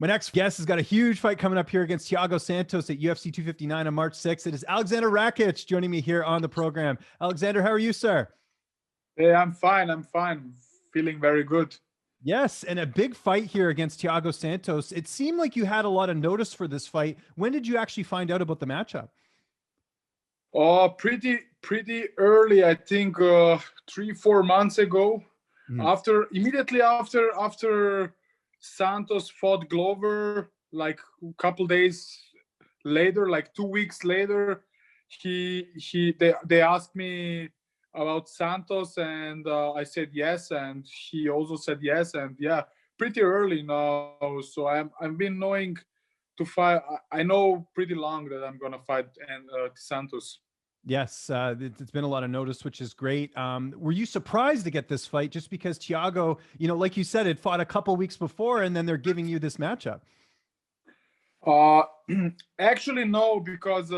My next guest has got a huge fight coming up here against Thiago Santos at UFC 259 on March 6th. It is Aleksandar Rakic joining me here on the program. Aleksandar, how are you, sir? Hey, I'm fine. I'm fine. Feeling very good. Yes, and a big fight here against Thiago Santos. It seemed like you had a lot of notice for this fight. When did you actually find out about the matchup? Pretty early. I think 3-4 months ago. Mm. Immediately after Santos fought Glover, like a couple days later, like 2 weeks later, they asked me about Santos, and I said yes, and he also said yes, and yeah, pretty early now. So I've been knowing to fight. I know pretty long that I'm gonna fight and Santos. Yes, it's been a lot of notice, which is great. Were you surprised to get this fight just because Thiago, like you said, had fought a couple weeks before, and then they're giving you this matchup? Uh, Actually, no, because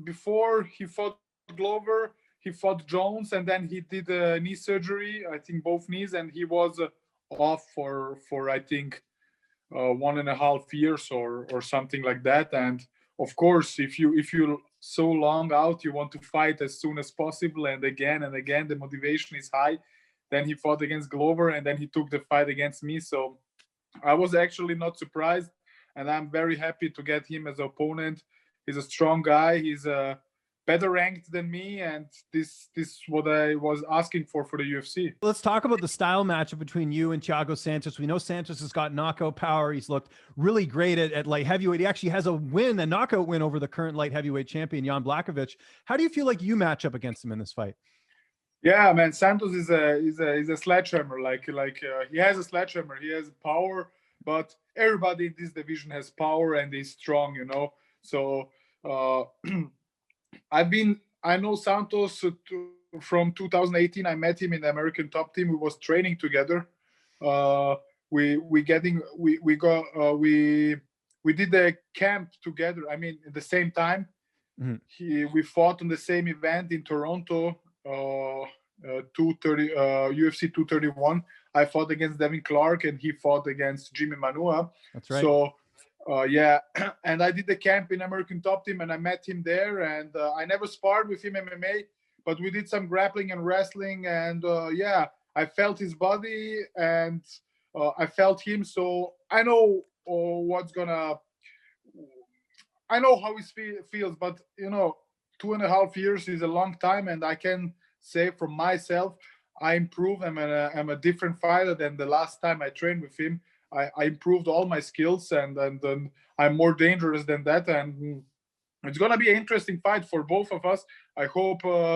before he fought Glover, he fought Jones, and then he did a knee surgery. I think both knees, and he was off for I think 1.5 years or something like that. And of course, if you so long out, you want to fight as soon as possible, and again, the motivation is high. Then he fought against Glover, and then he took the fight against me. So I was actually not surprised, and I'm very happy to get him as an opponent. He's a strong guy. He's better ranked than me, and this is what I was asking for the UFC. Let's talk about the style matchup between you and Thiago Santos. We know Santos has got knockout power. He's looked really great at light heavyweight. He actually has a knockout win over the current light heavyweight champion, Jan Blachowicz. How do you feel like you match up against him in this fight? Yeah, man, Santos is a sledgehammer. He has a sledgehammer. He has power, but everybody in this division has power and is strong. So uh, I know Santos from 2018. I met him in the American Top Team. We was training together. Uh, we did the camp together. I mean, at the same time. Mm-hmm. We fought on the same event in Toronto. 230 UFC 231. I fought against Devin Clark, and he fought against Jimmy Manua. That's right. So yeah, and I did the camp in American Top Team, and I met him there. And I never sparred with him MMA, but we did some grappling and wrestling. And yeah, I felt his body, and I felt him. So I know I know how he feels. But 2.5 years is a long time, and I can say from myself, I improved. I'm a different fighter than the last time I trained with him. I improved all my skills, and I'm more dangerous than that. And it's gonna be an interesting fight for both of us. I hope I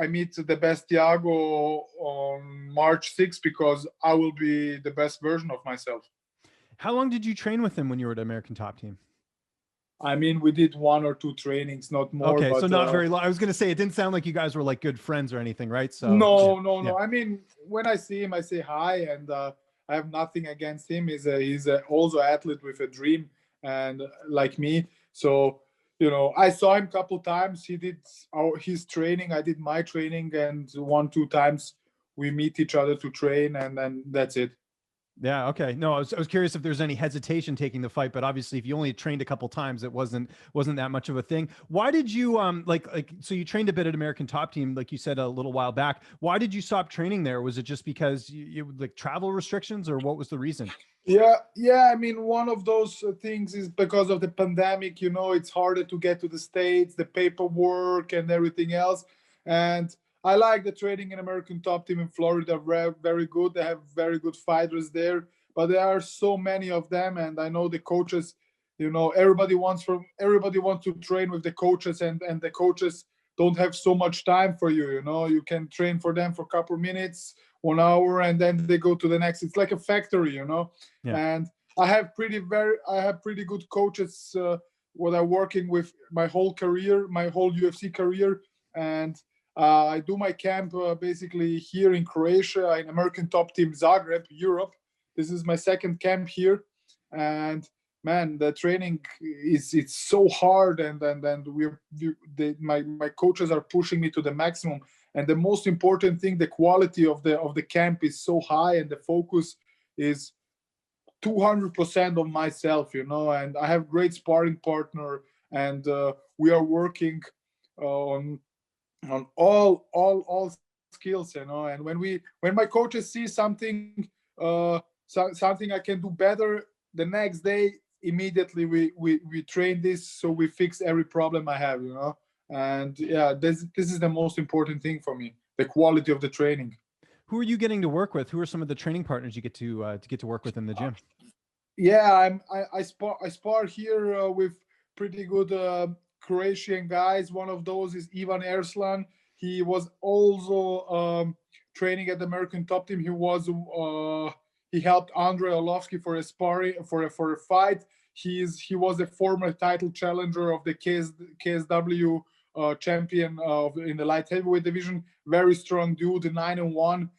meet the best Thiago on March 6th, because I will be the best version of myself. How long did you train with him when you were at American Top Team? I mean, we did 1 or 2 trainings, not more. Okay, but, so not very long. I was going to say, it didn't sound like you guys were like good friends or anything, right? So no. Yeah. I mean, when I see him, I say hi, and I have nothing against him. He's also athlete with a dream, and like me. So I saw him a couple times. He did his training. I did my training, and 1-2 times we meet each other to train, and then that's it. Yeah. Okay. No, I was curious if there's any hesitation taking the fight, but obviously if you only trained a couple times, it wasn't that much of a thing. Why did you, so you trained a bit at American Top Team, like you said a little while back. Why did you stop training there? Was it just because you like travel restrictions, or what was the reason? Yeah. I mean, one of those things is because of the pandemic. It's harder to get to the States, the paperwork and everything else. And I like the training in American Top Team in Florida. Very, very good. They have very good fighters there, but there are so many of them, and I know the coaches. Everybody wants to train with the coaches, and the coaches don't have so much time for you. You can train for them for a couple minutes, 1 hour, and then they go to the next. It's like a factory. Yeah. And I have pretty good coaches. What I'm working with my whole career, my whole UFC career, and I do my camp basically here in Croatia, in American Top Team Zagreb, Europe. This is my second camp here, and man, the training it's so hard, and my coaches are pushing me to the maximum. And the most important thing, the quality of the camp is so high, and the focus is 200% of myself, you know, and I have great sparring partner, and we are working on all skills, you know. And when my coaches see something, something I can do better, the next day immediately we train this, so we fix every problem I have, you know. And yeah, this is the most important thing for me, the quality of the training. Who are you getting to work with? Who are some of the training partners you get to work with in the gym? Yeah, I spar here with pretty good Croatian guys. One of those is Ivan Erslan. He was also training at the American Top Team. He helped Andre Orlovsky for a sparring for a fight. He was a former title challenger of the KSW champion in the light heavyweight division. Very strong dude, 9-1.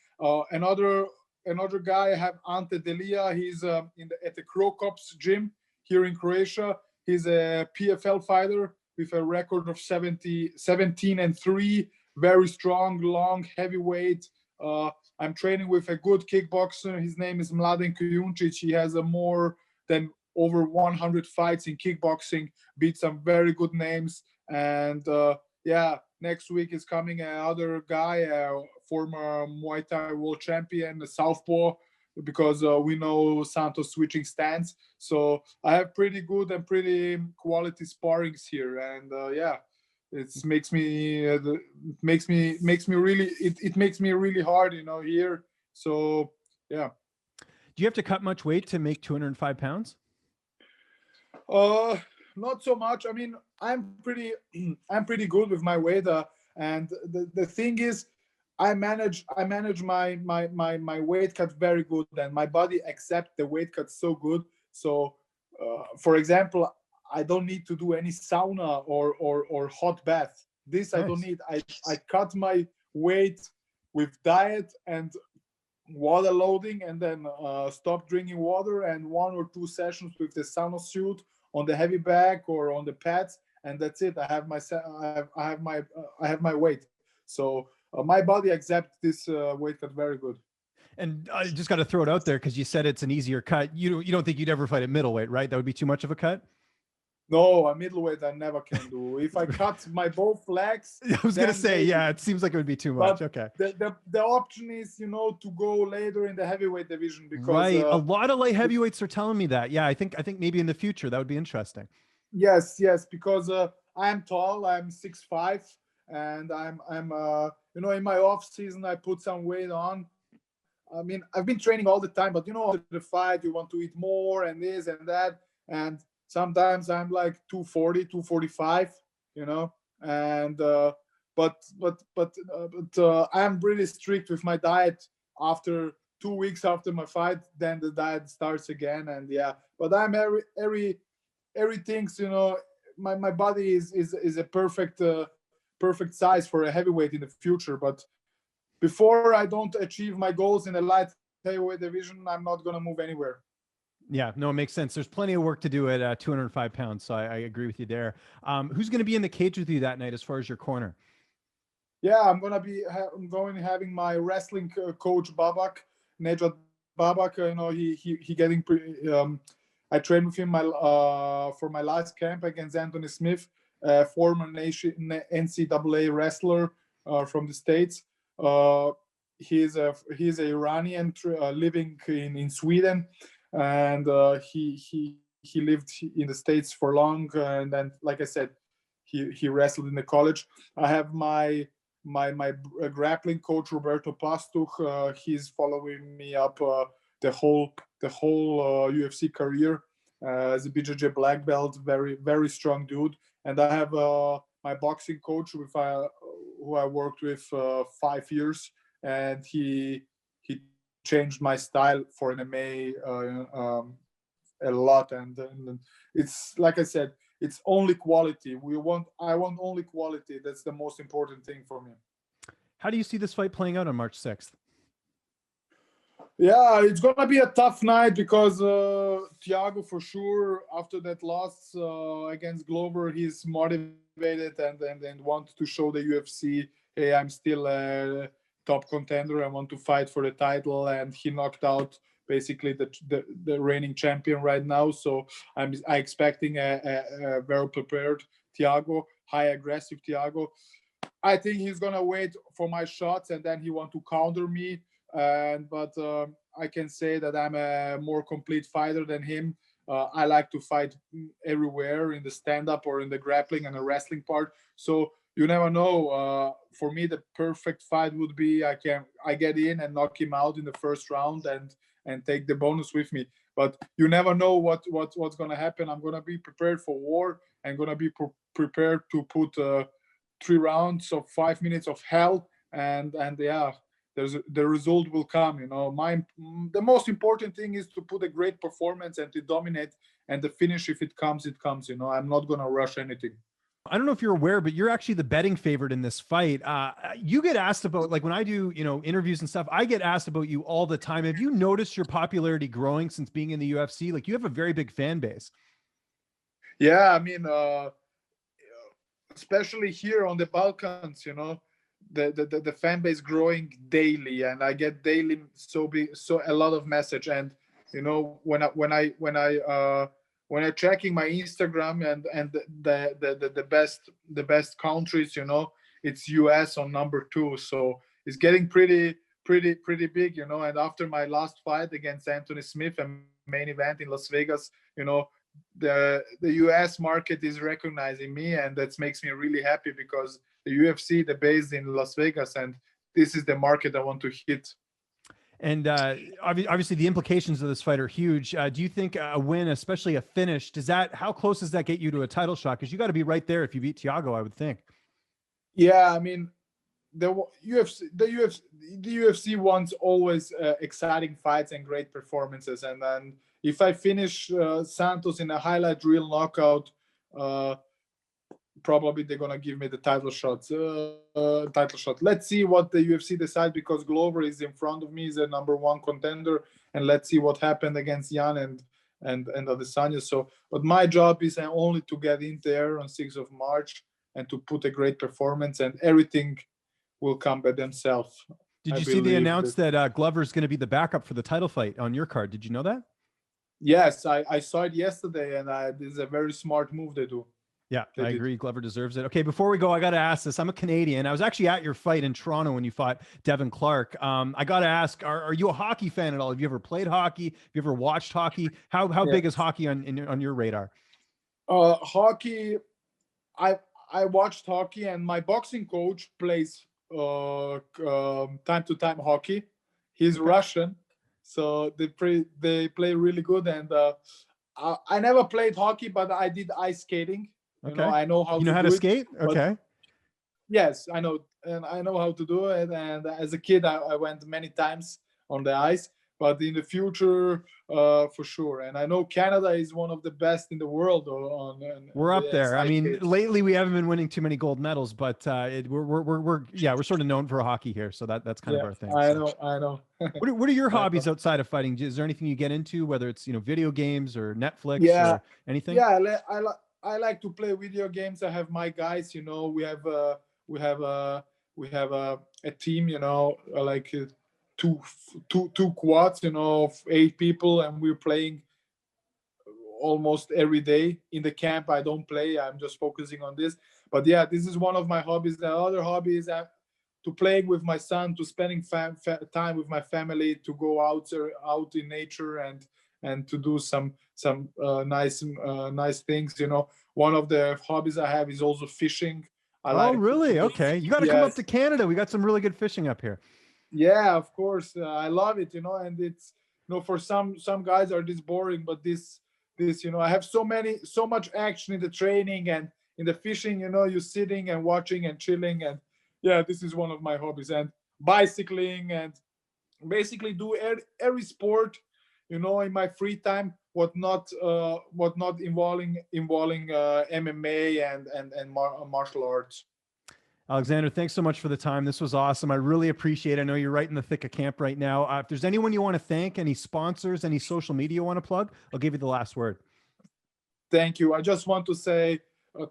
Another guy I have, Ante Delia. He's at the Krokops gym here in Croatia. He's a PFL fighter with a record of 17-3. Very strong, long, heavyweight. I'm training with a good kickboxer. His name is Mladen Kujundžić. He has more than over 100 fights in kickboxing, beat some very good names. And yeah, next week is coming another guy, former Muay Thai world champion, a southpaw, because we know Santos switching stance. So I have pretty good and pretty quality sparrings here, and yeah, it makes me really hard, you know, here. So yeah. Do you have to cut much weight to make 205 pounds? Not so much. I mean, I'm pretty good with my weight, and the thing is, I manage my weight cut very good, and my body accepts the weight cut so good. So, for example, I don't need to do any sauna or hot bath. This I don't need. I cut my weight with diet and water loading, and then stop drinking water, and 1 or 2 sessions with the sauna suit on the heavy back or on the pads, and that's it. I have my weight. So my body accepts this weight cut very good. And I just got to throw it out there because you said it's an easier cut. You don't think you'd ever fight at middleweight, right? That would be too much of a cut. No, a middleweight I never can do. If I cut my both legs, I was gonna say, maybe. yeah, it seems like it would be too much. But okay. The option is, you know, to go later in the heavyweight division, because right, a lot of light heavyweights are telling me that. Yeah, I think maybe in the future that would be interesting. Yes, because I'm tall. I'm 6'5", and I'm you know, in my off season I put some weight on. I mean, I've been training all the time, but you know, after the fight you want to eat more and this and that, and sometimes I'm like 240, 245, you know. And but I'm really strict with my diet. After 2 weeks after my fight, then the diet starts again. And yeah, but I'm everything's, you know, my body is a perfect size for a heavyweight in the future. But before I don't achieve my goals in the light heavyweight division, I'm not gonna move anywhere. Yeah, no, it makes sense. There's plenty of work to do at 205 pounds. So I agree with you there. Who's going to be in the cage with you that night as far as your corner? Yeah, I'm going having my wrestling coach Babak, Nejad Babak. You know, he getting pretty. I trained with him for my last camp against Anthony Smith, former NCAA wrestler from the States. He's a Iranian living in Sweden, and he lived in the States for long, and then, like I said, he wrestled in the college. I have my grappling coach Roberto Pastuch. He's following me up the whole UFC career as a BJJ black belt. Very strong dude. And I have my boxing coach who I worked with 5 years, and he changed my style for MMA a lot. And it's, like I said, it's only quality. I want only quality. That's the most important thing for me. How do you see this fight playing out on March 6th? Yeah, it's gonna be a tough night because Thiago, for sure, after that loss against Glover, he's motivated and wants to show the UFC, hey, I'm still a top contender. I want to fight for the title. And he knocked out basically the reigning champion right now. So I expecting a very prepared Thiago, high aggressive Thiago. I think he's gonna wait for my shots and then he want to counter me. And but I can say that I'm a more complete fighter than him. I like to fight everywhere in the stand up or in the grappling and the wrestling part. So you never know. For me, the perfect fight would be I get in and knock him out in the first round and take the bonus with me. But you never know what's gonna happen. I'm gonna be prepared for war and gonna be prepared to put 3 rounds of 5 minutes of hell, and yeah, the result will come. The most important thing is to put a great performance and to dominate, and the finish, if it comes, it comes. I'm not gonna rush anything. I don't know if you're aware, but you're actually the betting favorite in this fight. You get asked about, like when I do, interviews and stuff, I get asked about you all the time. Have you noticed your popularity growing since being in the UFC? Like, you have a very big fan base. Yeah, I mean, especially here on the Balkans, the fan base growing daily, and I get daily so a lot of message. And when I checking my Instagram and the best countries, it's US on number 2. So it's getting pretty big. And after my last fight against Anthony Smith, a main event in Las Vegas, the US market is recognizing me, and that makes me really happy, because the UFC, they're based in Las Vegas, and this is the market I want to hit. And obviously the implications of this fight are huge. Do you think a win, especially a finish, how close does that get you to a title shot? Because you got to be right there if you beat Thiago, I would think. Yeah, I mean, the UFC wants always exciting fights and great performances, and then if I finish Santos in a highlight reel knockout, probably they're gonna give me the title shot. Let's see what the UFC decides, because Glover is in front of me, is a number 1 contender, and let's see what happened against Jan and Adesanya. So, but my job is only to get in there on 6th of March and to put a great performance, and everything will come by themselves. Did you see they announced that Glover's going to be the backup for the title fight on your card? Did you know that? Yes, I saw it yesterday, and this is a very smart move they do. Yeah, I agree. Glover deserves it. Okay, before we go, I got to ask this. I'm a Canadian. I was actually at your fight in Toronto when you fought Devin Clark. I got to ask, are you a hockey fan at all? Have you ever played hockey? Have you ever watched hockey? How big is hockey on your radar? Hockey, I watched hockey, and my boxing coach plays time to time hockey. He's Russian, so they play really good. And I never played hockey, but I did ice skating. Okay. I know how. You know how to skate? Okay. Yes, I know, and I know how to do it. And as a kid, I went many times on the ice. But in the future, for sure. And I know Canada is one of the best in the world. We're up there. I mean, lately we haven't been winning too many gold medals, but we're sort of known for hockey here. So that's kind of our thing. I know. What are your hobbies outside of fighting? Is there anything you get into, whether it's video games or Netflix or anything? Yeah, I like to play video games. I have my guys. We have a team. Like two quads. Of 8 people, and we're playing almost every day. In the camp, I don't play. I'm just focusing on this. But yeah, this is one of my hobbies. The other hobby is to playing with my son, to spending time with my family, to go out in nature and to do some nice things. One of the hobbies I have is also fishing. Really? Okay. You got to come up to Canada. We got some really good fishing up here. Yeah, of course. I love it, and it's, for some guys are this boring, but this, I have so much action in the training and in the fishing, you're sitting and watching and chilling. And yeah, this is one of my hobbies, and bicycling, and basically do every sport, in my free time, what not involving MMA and martial arts. Aleksandar, thanks so much for the time. This was awesome. I really appreciate it. I know you're right in the thick of camp right now. If there's anyone you want to thank, any sponsors, any social media you want to plug, I'll give you the last word. Thank you. I just want to say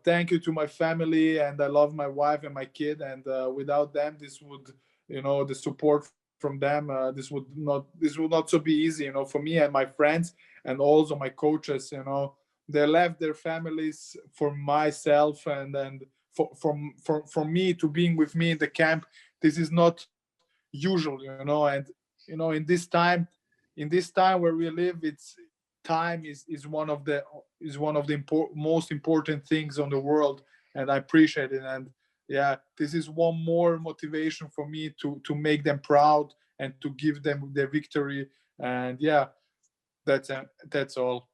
thank you to my family, and I love my wife and my kid. And without them, this would, the support from them, this would not so be easy, for me and my friends, and also my coaches. They left their families for myself, and for me to being with me in the camp. This is not usual, and in this time where we live, it's time is one of the most important things on the world, and I appreciate it. And yeah, this is one more motivation for me to make them proud and to give them the victory. And yeah, that's all.